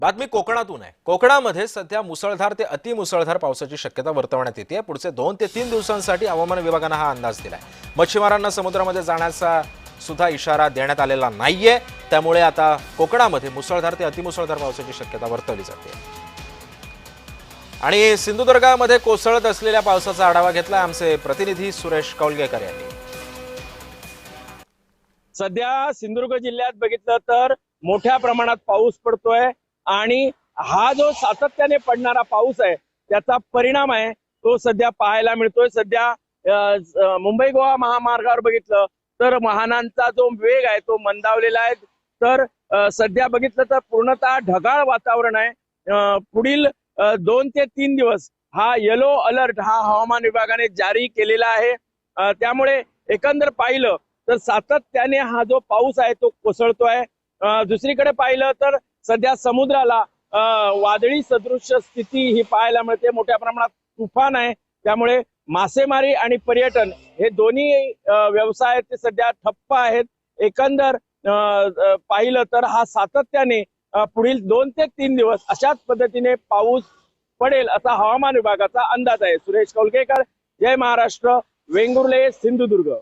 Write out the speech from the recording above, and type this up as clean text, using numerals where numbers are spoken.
बातमी कोकणातून आहे। कोकणामध्ये सध्या मुसळधार ते अतिमुसळधार पावसाची शक्यता वर्तवण्यात येते। पुढचे 2 ते 3 दिवसांसाठी हवामान विभागाने हा अंदाज दिलाय। मच्छीमारांना समुद्रामध्ये जाण्याचा सुद्धा इशारा देण्यात आलेला नाहीये। त्यामुळे आता कोकणामध्ये मुसळधार ते अतिमुसळधार पावसाची शक्यता वर्तवली जाते। आणि सिंधुदुर्गामध्ये कोसळत असलेल्या पावसाचा आढावा घेतला आमचे प्रतिनिधी सुरेश कौलगेकर यांनी। सध्या सिंधुदुर्ग जिल्ह्यात बघितलं तर मोठ्या प्रमाणात पाऊस पडतोय आणि हा जो सातत्याने पडणारा पाऊस आहे त्याचा परिणाम आहे तो सध्या पाहायला मिळतोय। सध्या मुंबई गोवा महामार्गावर बघितलं तर वाहनांचा जो वेग आहे तो मंदावलेला आहे। तर सध्या बघितलं तर पूर्णतः ढगाळ वातावरण आहे। पुढील 2 ते 3 दिवस हा येलो अलर्ट हा हवामान विभागाने जारी केलेला आहे। त्यामुळे एकंदर पाहिलं तर सातत्याने हा जो पाऊस आहे तो कोसळतोय। दुसरीकडे पाहिलं तर सध्या समुद्राला वादळी सदृश स्थिती ही पाहायला मिळते। मोठ्या प्रमाणात तुफान आहे, त्यामुळे मासेमारी आणि पर्यटन हे दोन्ही व्यवसाय ते सध्या ठप्प आहेत। एकंदर पाहिलं तर हा सातत्याने पुढील 2 ते 3 दिवस अशाच पद्धतीने पाऊस पडेल असा हवामान विभागाचा अंदाज आहे। सुरेश कौलगेकर, जय महाराष्ट्र, वेंगुर्ले, सिंधुदुर्ग।